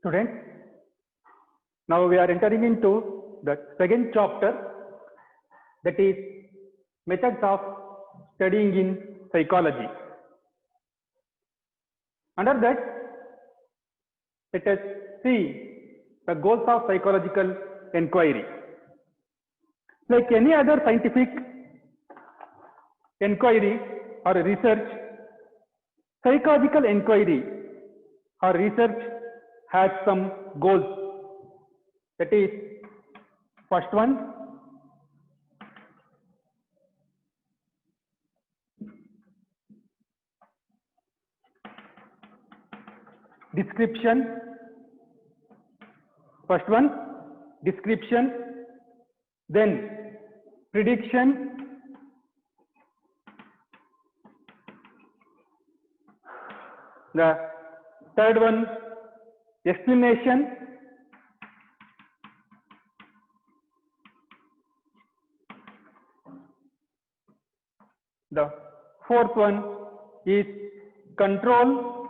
Students, now we are entering into the second chapter, that is methods of studying in psychology. Under that, let us see the goals of psychological inquiry. Like any other scientific inquiry or research, psychological inquiry or research has some goals. That is, first one, description. First one, description, then prediction, the third one, explanation, the fourth one is control,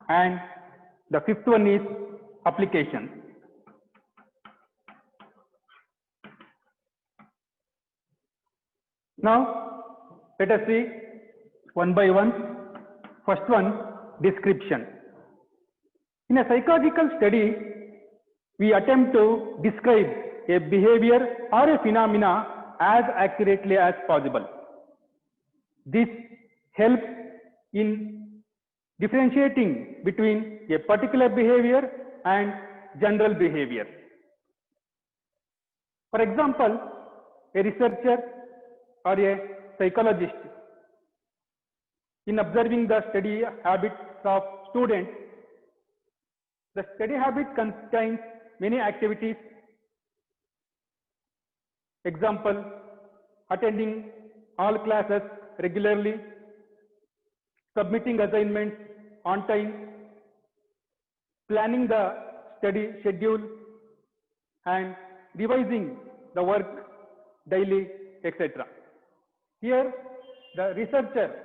and the fifth one is application. Now, let us see one by one. First one, description. In a psychological study, we attempt to describe a behavior or a phenomena as accurately as possible. This helps in differentiating between a particular behavior and general behavior. For example, a researcher or a psychologist, in observing the study habits of students, the study habit contains many activities. Example, attending all classes regularly, submitting assignments on time, planning the study schedule, and revising the work daily, etc. Here, the researcher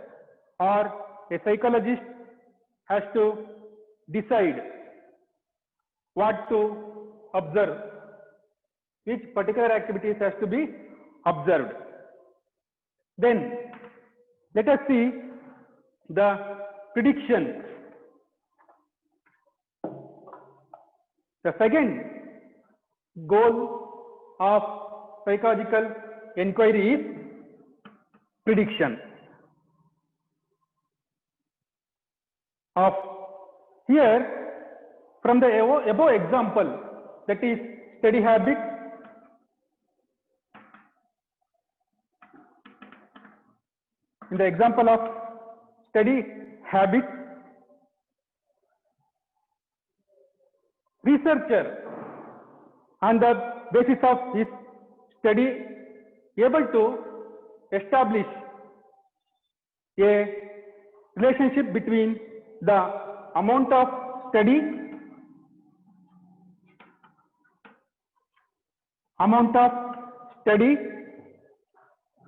or a psychologist has to decide what to observe, which particular activities has to be observed. Then, let us see the prediction. The second goal of psychological inquiry is prediction. Of here, from the above example, that is study habit, in the example of study habit, researcher on the basis of his study able to establish a relationship between the amount of study,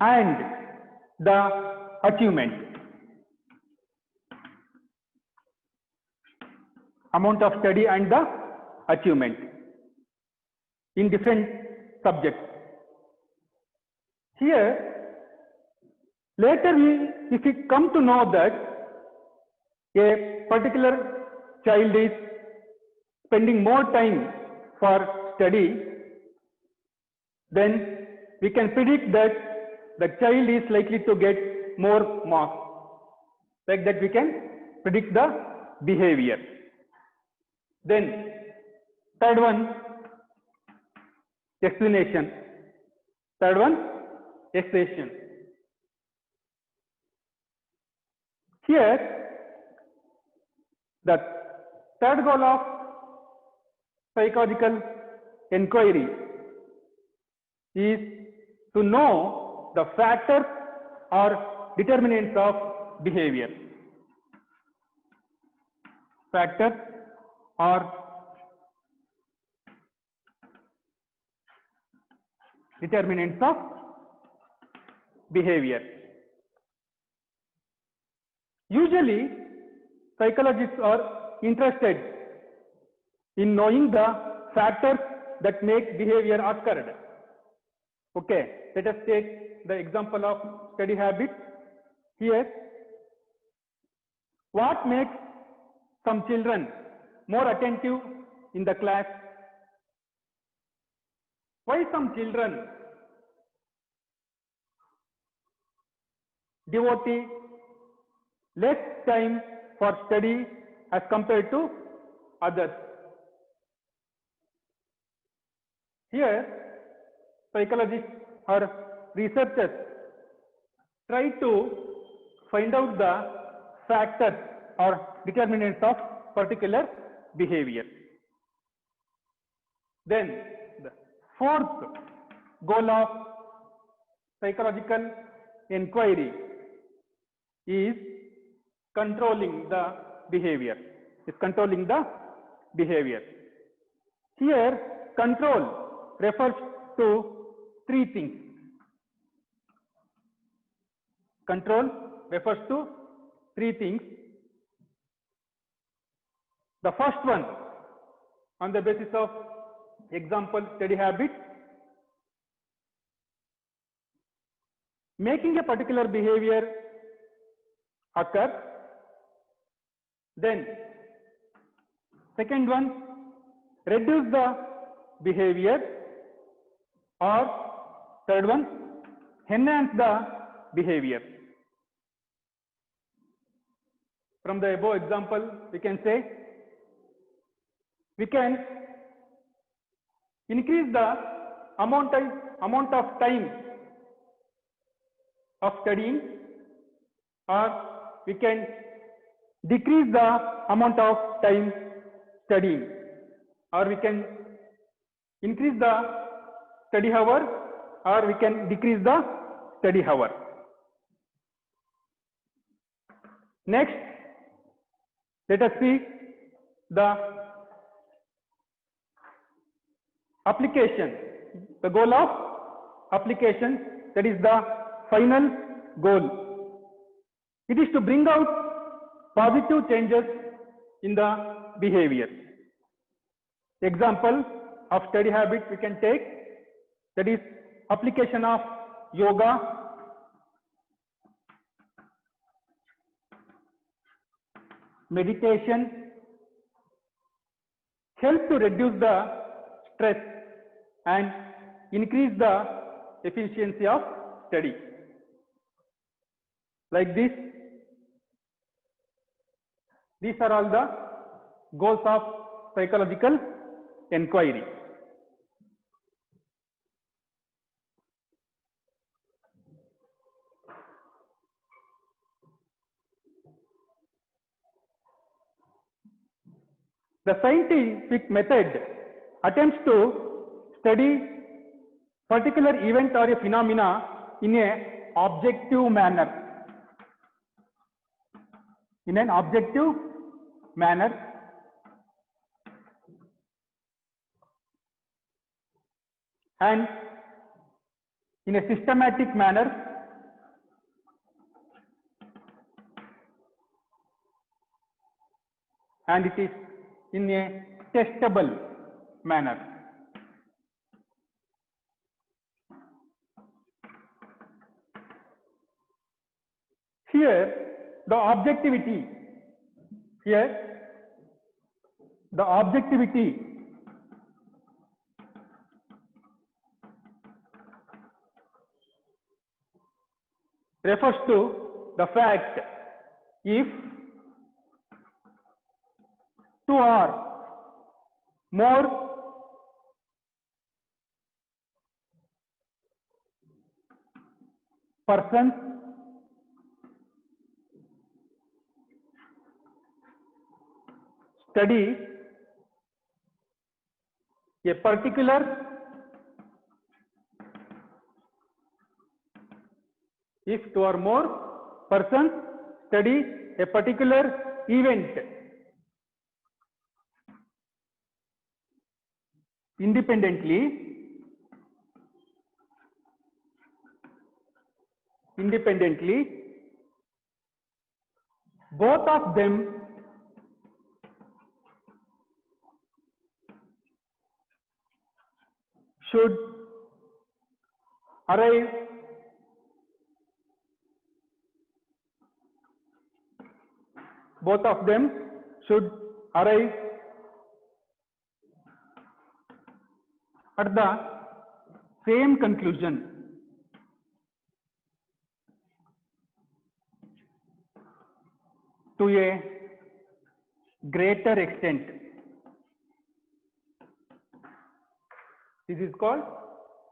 and the achievement. Amount of study and the achievement in different subjects. Here, later if we come to know that a particular child is spending more time for study, then we can predict that the child is likely to get more marks. Like that, we can predict the behavior. Then, third one, explanation. Third one, explanation. Here, the third goal of psychological inquiry is to know the factors or determinants of behavior. Factors or determinants of behavior. Usually, psychologists are interested in knowing the factors that make behavior occurred. Okay, let us take the example of study habit. Here, what makes some children more attentive in the class? Why some children devote less time for study as compared to others? Here, psychologists or researchers try to find out the factors or determinants of particular behavior. Then, the fourth goal of psychological inquiry is controlling the behavior. Here, control refers to three things. Control refers to three things. The first one, on the basis of example study habit, making a particular behavior occur. Then, second one, reduce the behavior, or third one, enhance the behavior. From the above example, we can say we can increase the amount of time of studying, or we can decrease the amount of time studying, or we can increase the study hour, or we can decrease the study hour. Next, let us see the application, the goal of application, that is the final goal. It is to bring out positive changes in the behavior. Example of study habit we can take, that is application of yoga, meditation, help to reduce the stress and increase the efficiency of study. Like this, these are all the goals of psychological inquiry. The scientific method attempts to study particular event or a phenomena in an objective manner. And in a systematic manner, and it is in a testable manner. Here, the objectivity refers to the fact if two or more persons study a particular if two or more persons study a particular event independently, both of them should arrive both of them should arrive at the same conclusion to a greater extent. This is called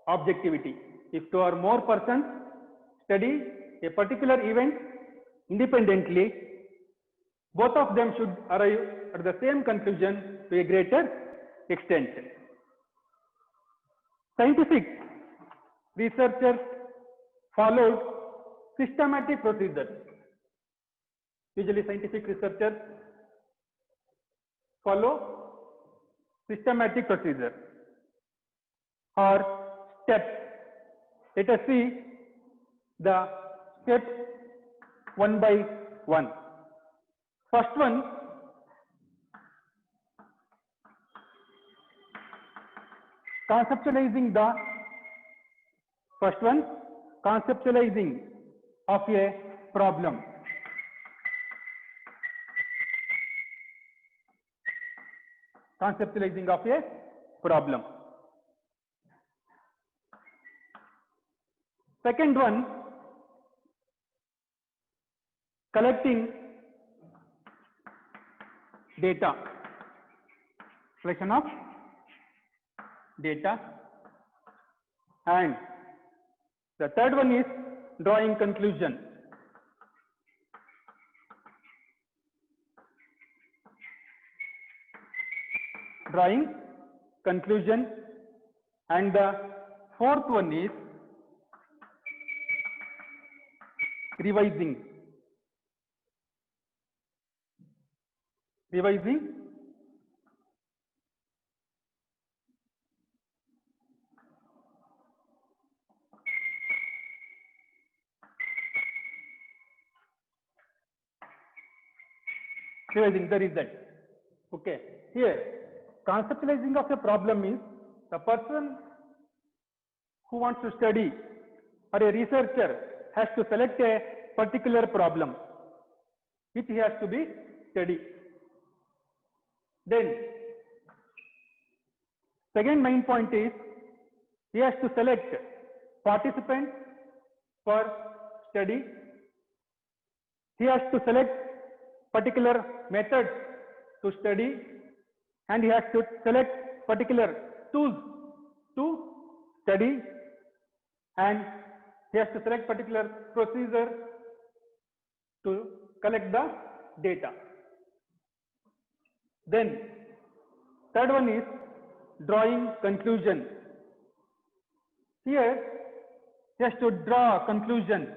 objectivity. If two or more persons study a particular event independently, both of them should arrive at the same conclusion to a greater extent. Scientific researchers followed systematic procedures. Usually scientific researchers follow systematic procedure or steps. Let us see the steps one by one. First one, conceptualizing of a problem. Conceptualizing of a problem. Second one, collecting data. Collection of data. And the third one is drawing conclusion. Drawing conclusion. And the fourth one is revising. Revising the result. Okay. Here, conceptualizing of a problem is the person who wants to study or a researcher has to select a particular problem which he has to be studied. Then, second main point is he has to select participants for study. He has to select particular methods to study, and he has to select particular tools to study, and he has to select particular procedure to collect the data. Then third one is drawing conclusion. Here he has to draw a conclusion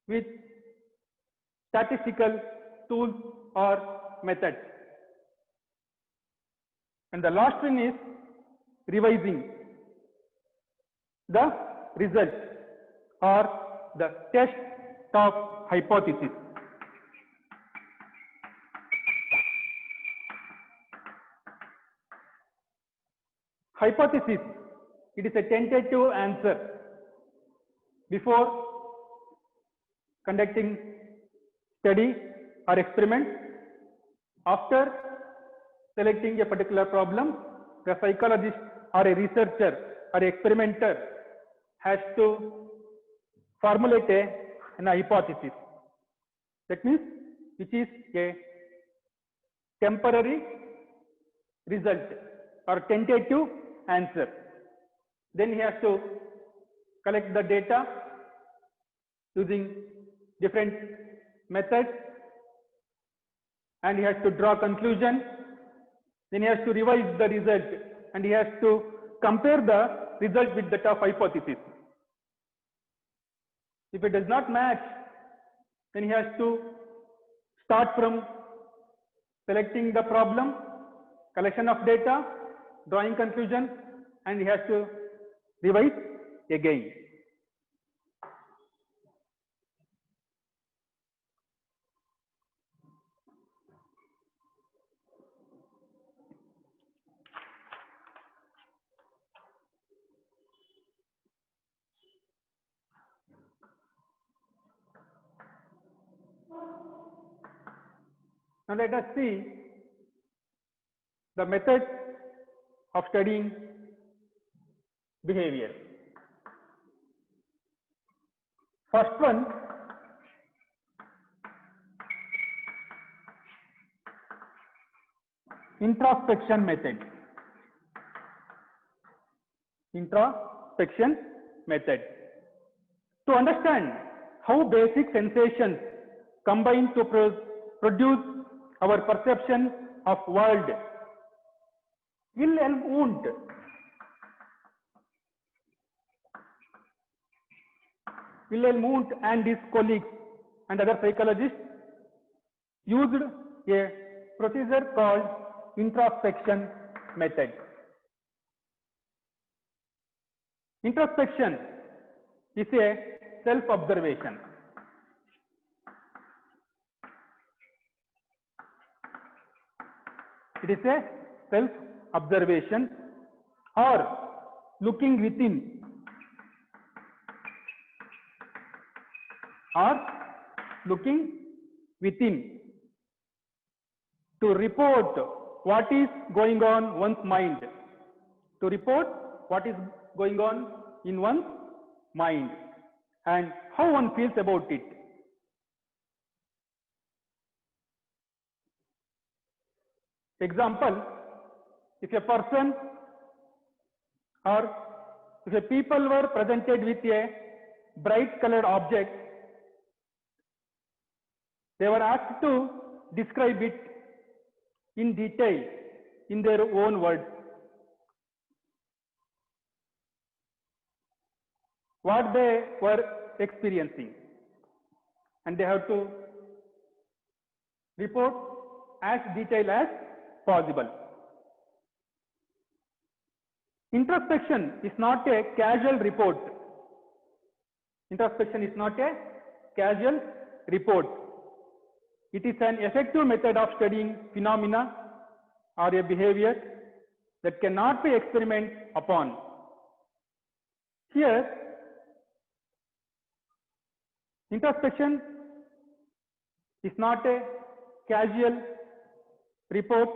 with statistical tools or methods. And the last one is revising the result or the test of hypothesis. Hypothesis, it is a tentative answer before conducting study or experiment. After selecting a particular problem, the psychologist or a researcher or experimenter has to formulate an hypothesis. That means which is a temporary result or tentative answer. Then he has to collect the data using different methods, and he has to draw conclusion. Then he has to revise the result, and he has to compare the result with that of hypothesis. If it does not match, then he has to start from selecting the problem, collection of data, drawing conclusion, and he has to revise again. Now let us see the method of studying behavior. First one, introspection method. Introspection method. To understand how basic sensations combine to produce our perception of world, Wilhelm Wundt and his colleagues and other psychologists used a procedure called introspection method. Introspection is a self-observation. It is a self-observation or looking within to report what is going on one's mind, to report what is going on in one's mind and how one feels about it. Example, if a person or if a people were presented with a bright colored object, they were asked to describe it in detail in their own words. What they were experiencing, and they have to report as detailed as possible. Introspection is not a casual report. Introspection is not a casual report. It is an effective method of studying phenomena or a behavior that cannot be experimented upon. Here, introspection is not a casual report,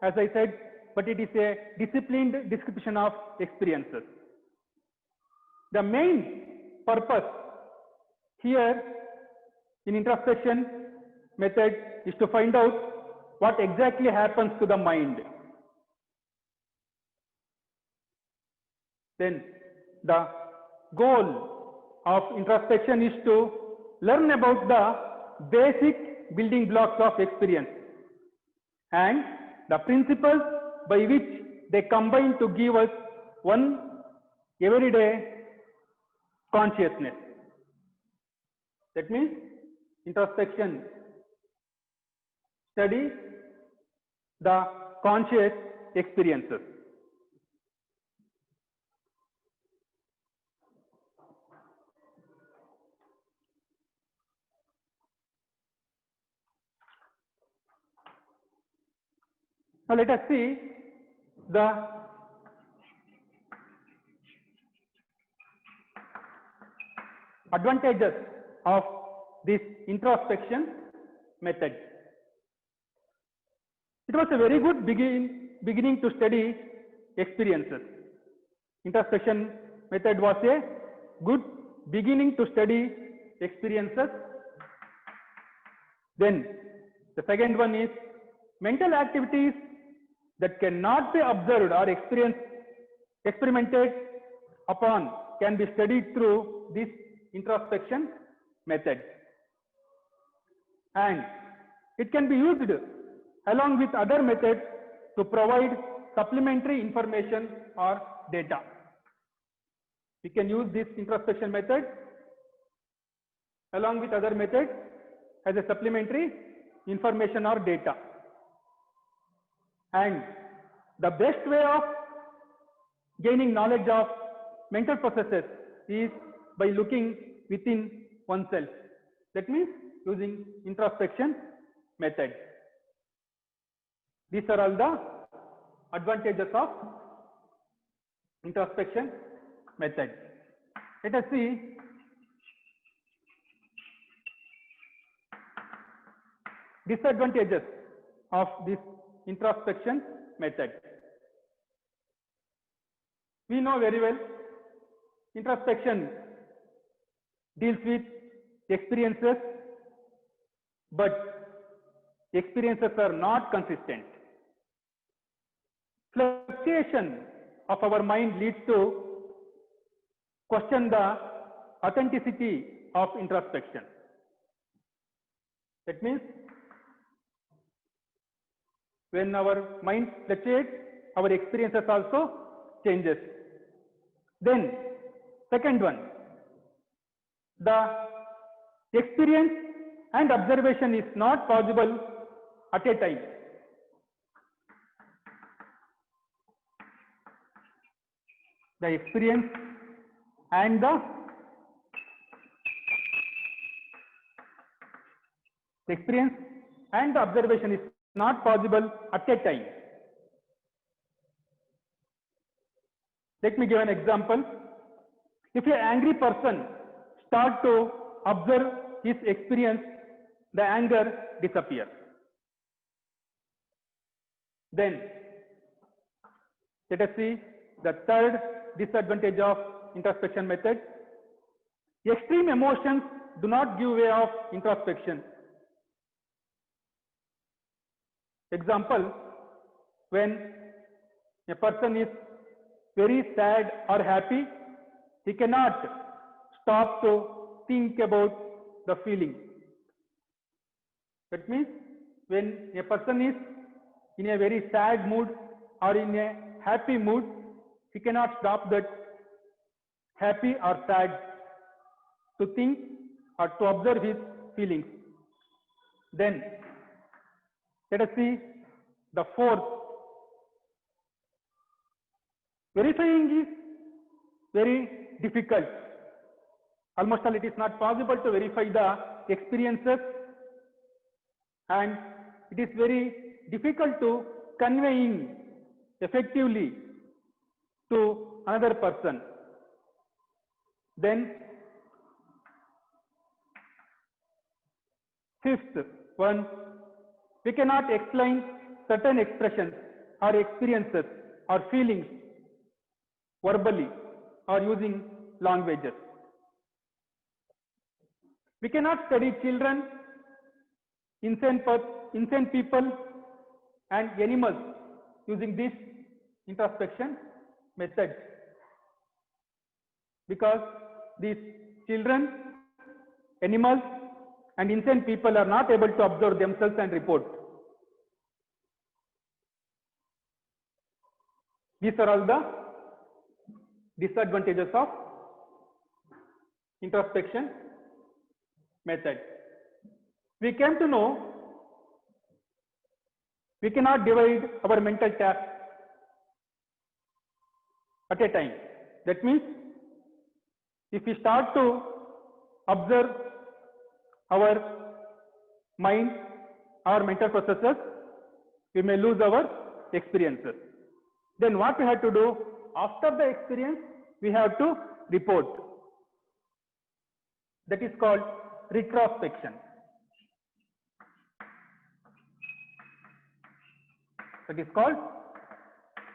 as I said, but it is a disciplined description of experiences. The main purpose here in introspection method is to find out what exactly happens to the mind. Then the goal of introspection is to learn about the basic building blocks of experience and the principles by which they combine to give us one everyday consciousness. That means introspection studies the conscious experiences. Now let us see the advantages of this introspection method. It was a very good beginning to study experiences. Introspection method was a good beginning to study experiences. Then the second one is mental activities that cannot be observed or experimented upon can be studied through this introspection method, and it can be used along with other methods to provide supplementary information or data. We can use this introspection method along with other methods as a supplementary information or data. And the best way of gaining knowledge of mental processes is by looking within oneself. That means using introspection method. These are all the advantages of introspection method. Let us see disadvantages of this introspection method. We know very well introspection deals with experiences, but experiences are not consistent. Fluctuation of our mind leads to question the authenticity of introspection. That means when our mind fluctuates, our experiences also changes. Then second one, the experience and observation is not possible at a time. The experience and the experience and the observation is not possible at a time. Let me give an example. If an angry person starts to observe his experience, the anger disappears. Then let us see the third disadvantage of introspection method. Extreme emotions do not give way of introspection. Example, when a person is very sad or happy, he cannot stop to think about the feeling. That means when a person is in a very sad mood or in a happy mood, he cannot stop that happy or sad to think or to observe his feelings. Then let us see the fourth. Verifying is very difficult. Almost all it is not possible to verify the experiences, and it is very difficult to conveying effectively to another person. Then fifth one, we cannot explain certain expressions or experiences or feelings verbally or using languages. We cannot study children, insane people and animals using this introspection method, because these children, animals and insane people are not able to observe themselves and report. These are all the disadvantages of introspection method. We came to know we cannot divide our mental tasks at a time. That means if we start to observe our mind, our mental processes, we may lose our experiences. Then what we have to do after the experience, we have to report. That is called retrospection. That is called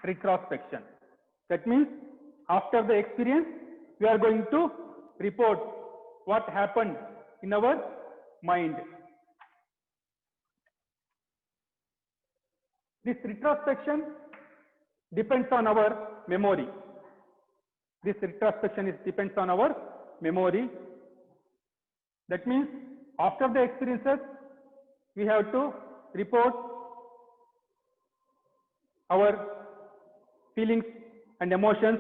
retrospection. That means after the experience, we are going to report what happened in our mind. This retrospection depends on our memory. This retrospection depends on our memory. That means after the experiences, we have to report our feelings and emotions,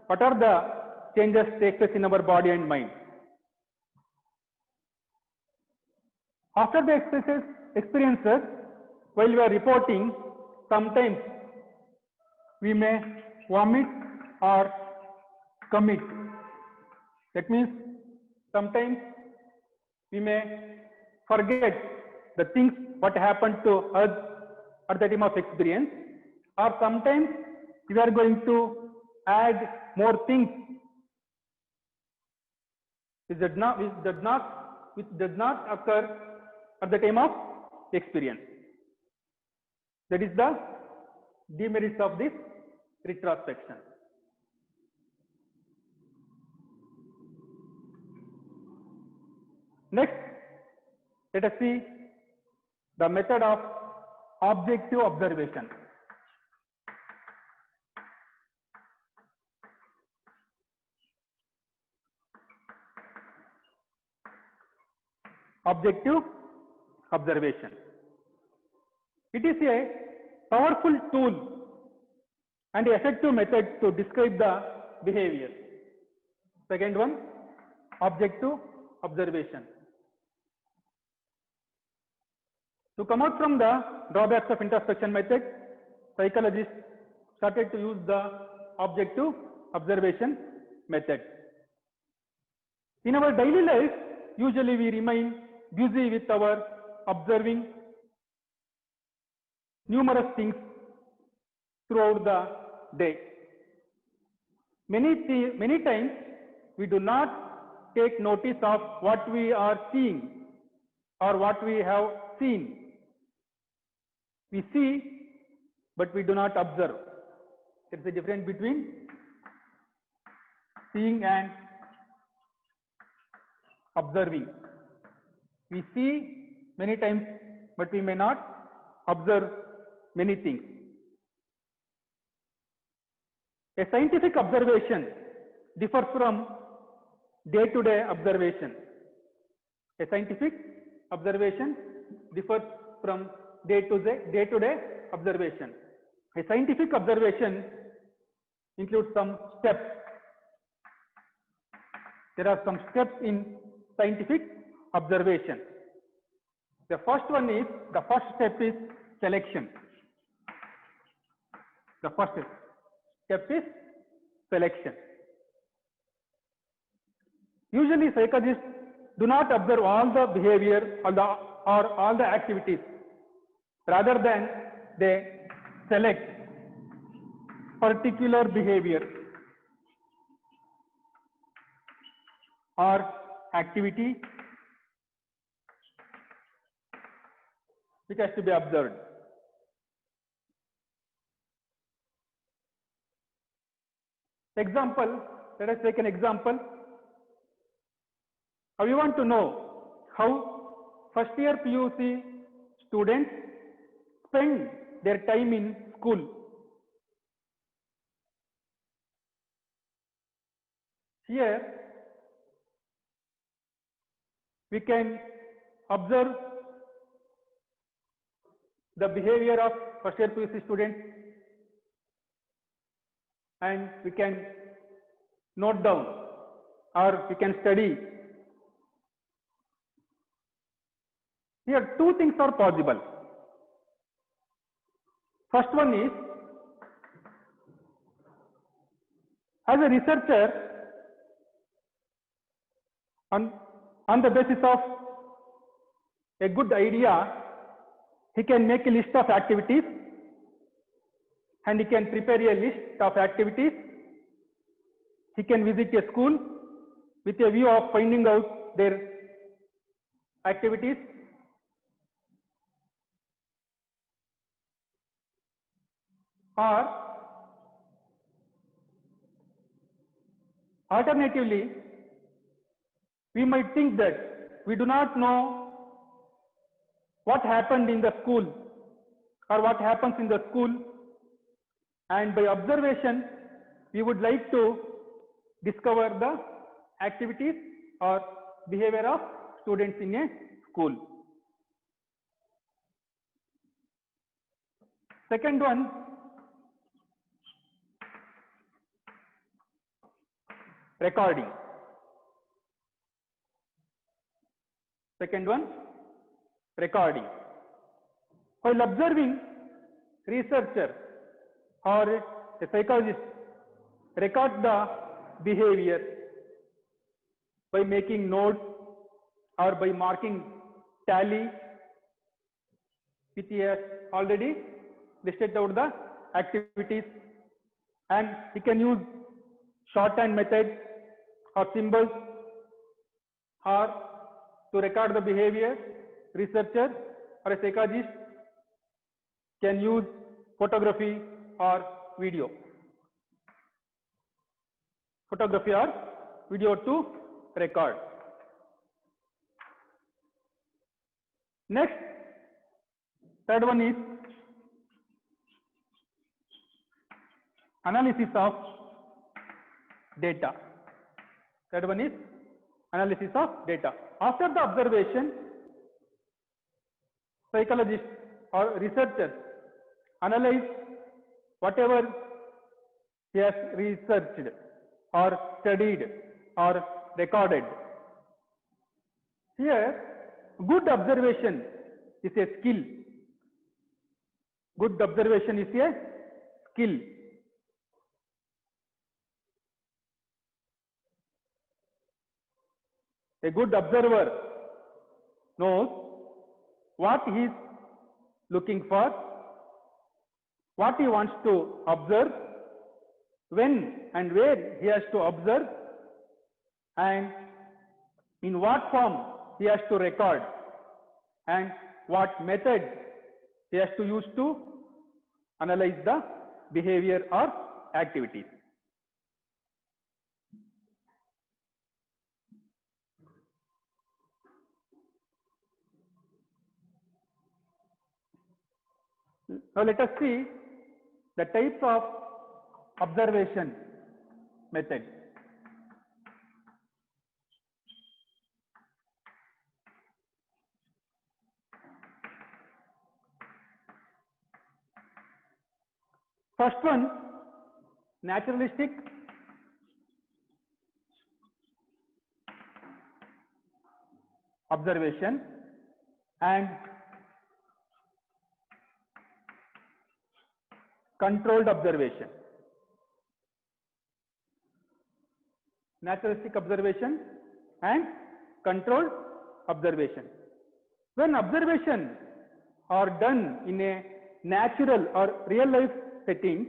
what are the changes take place in our body and mind. After the experiences, while we are reporting, sometimes we may vomit or commit. That means sometimes we may forget the things what happened to us at the time of experience, or sometimes we are going to add more things which does not occur at the time of experience. That is the demerits of this retrospection. Next, let us see the method of objective observation. Objective observation. It is a powerful tool and effective method to describe the behavior. Second one, objective observation. To come out from the drawbacks of introspection method, psychologists started to use the objective observation method. In our daily life, usually we remain busy with our observing numerous things throughout the day. Many times we do not take notice of what we are seeing or what we have seen. We see, but we do not observe. There is a difference between seeing and observing. We see many times, but we may not observe many things. A scientific observation differs from day-to-day observation. A scientific observation differs from day-to-day observation. A scientific observation includes some steps. There are some steps in scientific observation. The first step is selection. The first step is selection. Usually psychologists do not observe all the behavior or all the activities. Rather than they select particular behavior or activity which has to be observed. Example, let us take an example. We want to know how first year PUC students spend their time in school. Here we can observe the behavior of first year PUC students and we can note down or we can study. Here two things are possible. First one is, as a researcher, on the basis of a good idea, he can make a list of activities and he can prepare a list of activities. He can visit a school with a view of finding out their activities. Or alternatively, we might think that we do not know what happened in the school or what happens in the school, and by observation we would like to discover the activities or behavior of students in a school. Second one, recording. Second one, recording. While observing, researcher or a psychologist record the behavior by making notes or by marking tally, which he has already listed out the activities, and he can use shorthand method or symbols or to record the behavior. Researcher or a psychologist can use photography or video. Photography or video to record. Next, third one is analysis of data. Third one is analysis of data. After the observation, psychologists or researchers analyze whatever he has researched or studied or recorded. Here, good observation is a skill. Good observation is a skill. A good observer knows what he is looking for, what he wants to observe, when and where he has to observe, and in what form he has to record, and what method he has to use to analyze the behavior or activities. Now let us see the types of observation method. First one, naturalistic observation and controlled observation. Naturalistic observation and controlled observation. When observation are done in a natural or real life setting,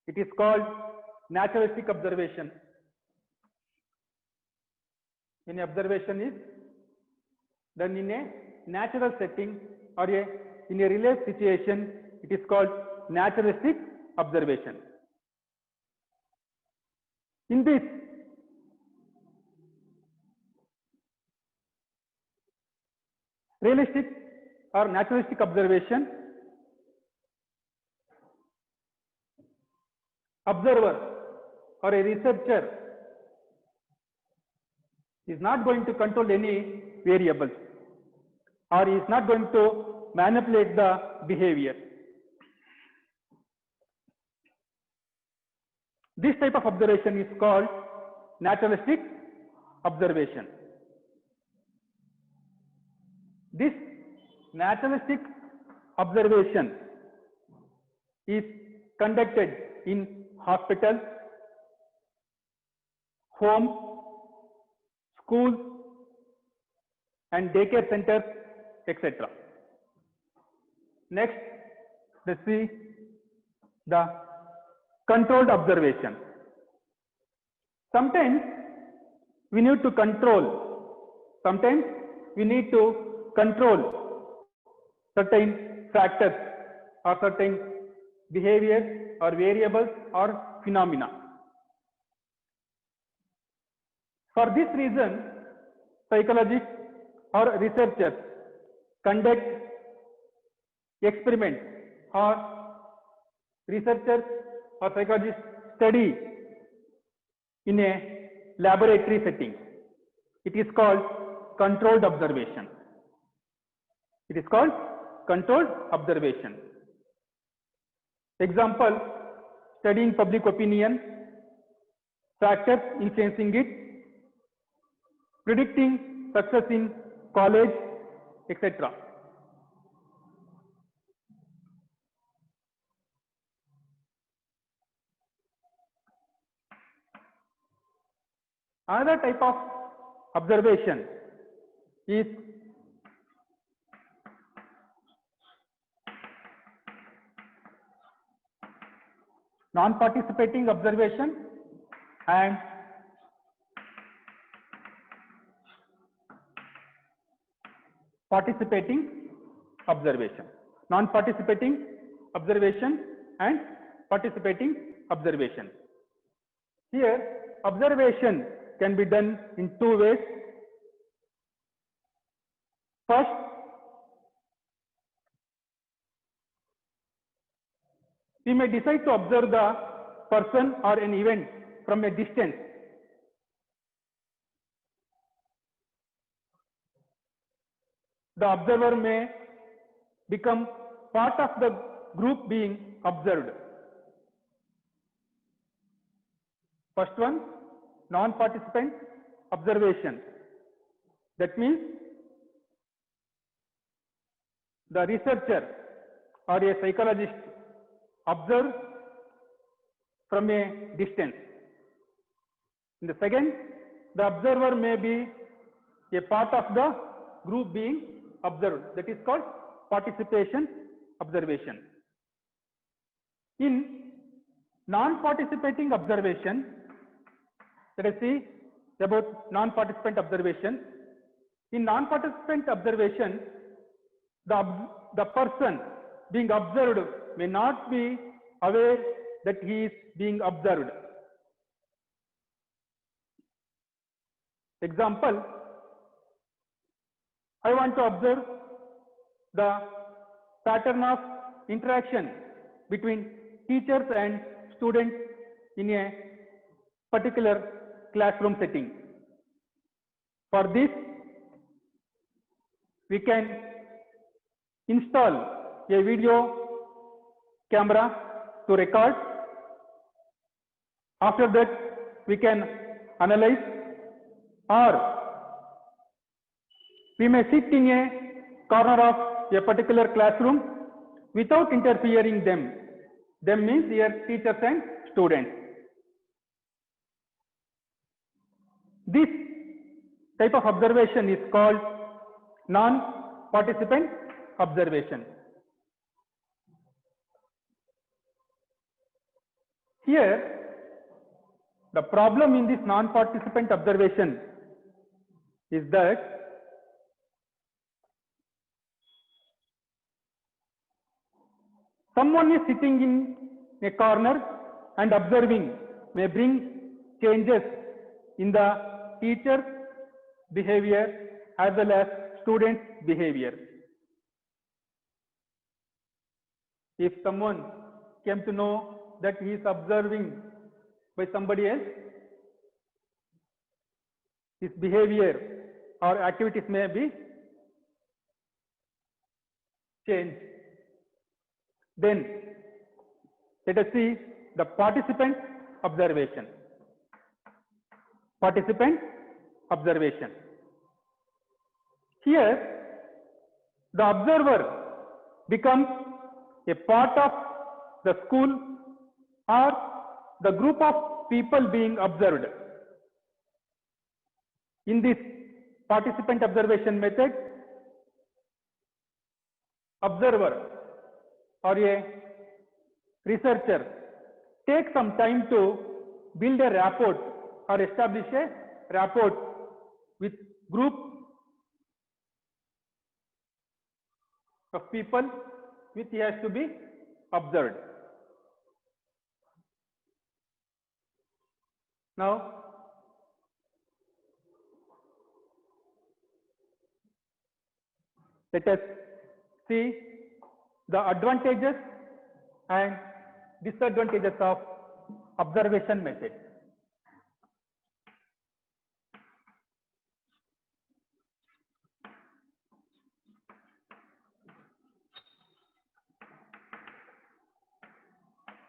it is called naturalistic observation. When observation is done in a natural setting or in a real life situation, it is called naturalistic observation. In this, realistic or naturalistic observation, observer or a researcher is not going to control any variables, or is not going to manipulate the behavior. This type of observation is called naturalistic observation. This naturalistic observation is conducted in hospitals, homes, schools, and daycare centers, etc. Next, let's see the controlled observation. Sometimes we need to control, sometimes we need to control certain factors or certain behaviors or variables or phenomena. For this reason, psychologists or researchers conduct experiments, or researchers or psychologists study in a laboratory setting. It is called controlled observation. It is called controlled observation. Example, studying public opinion, factors influencing it, predicting success in college, etc. Another type of observation is non-participating observation and participating observation. Non-participating observation and participating observation. Here, observation can be done in two ways. First, we may decide to observe the person or an event from a distance. The observer may become part of the group being observed. First one, non-participant observation. That means the researcher or a psychologist observes from a distance. In the second, the observer may be a part of the group being observed. That is called participation observation. In non-participating observation, let us see about non-participant observation. In non-participant observation, the person being observed may not be aware that he is being observed. Example, I want to observe the pattern of interaction between teachers and students in a particular classroom setting. For this, we can install a video camera to record. After that, we can analyze, or we may sit in a corner of a particular classroom without interfering them. Them means here teachers and students. This type of observation is called non-participant observation. Here, the problem in this non-participant observation is that someone is sitting in a corner and observing may bring changes in the teacher's behavior as well as students' behavior. If someone came to know that he is observing by somebody else, his behavior or activities may be changed. Then let us see the participant observation. Participant observation. Here, the observer becomes a part of the school or the group of people being observed. In this participant observation method, observer or a researcher takes some time to build a rapport or establish a rapport with group of people which he has to be observed. Now, let us see the advantages and disadvantages of observation method.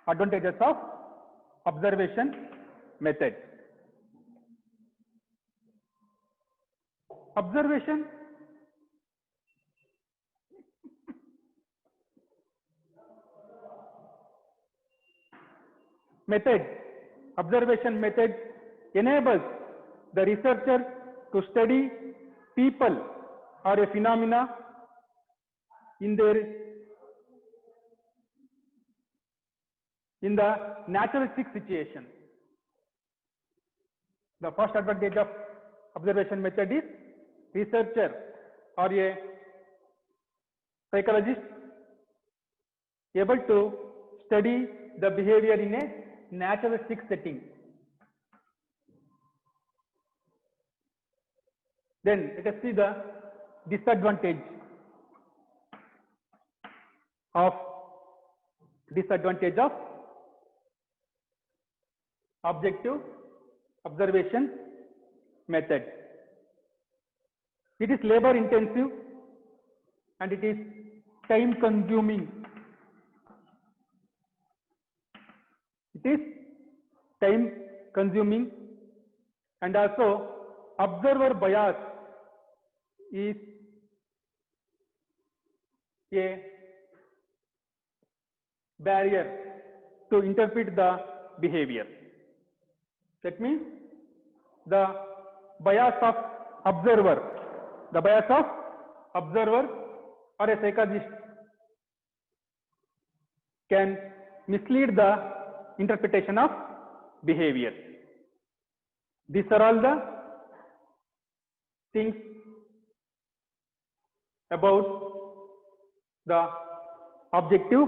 Advantages of observation method. Observation method. Observation method enables the researcher to study people or a phenomena in the naturalistic situation. The first advantage of observation method is researcher or a psychologist able to study the behavior in a naturalistic setting. Then let us see the disadvantage of objective observation method. It is labor intensive and it is time consuming. It is time consuming and also observer bias is a barrier to interpret the behavior. That means the bias of observer or a psychologist can mislead the interpretation of behavior. These are all the things about the objective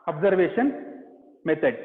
observation method.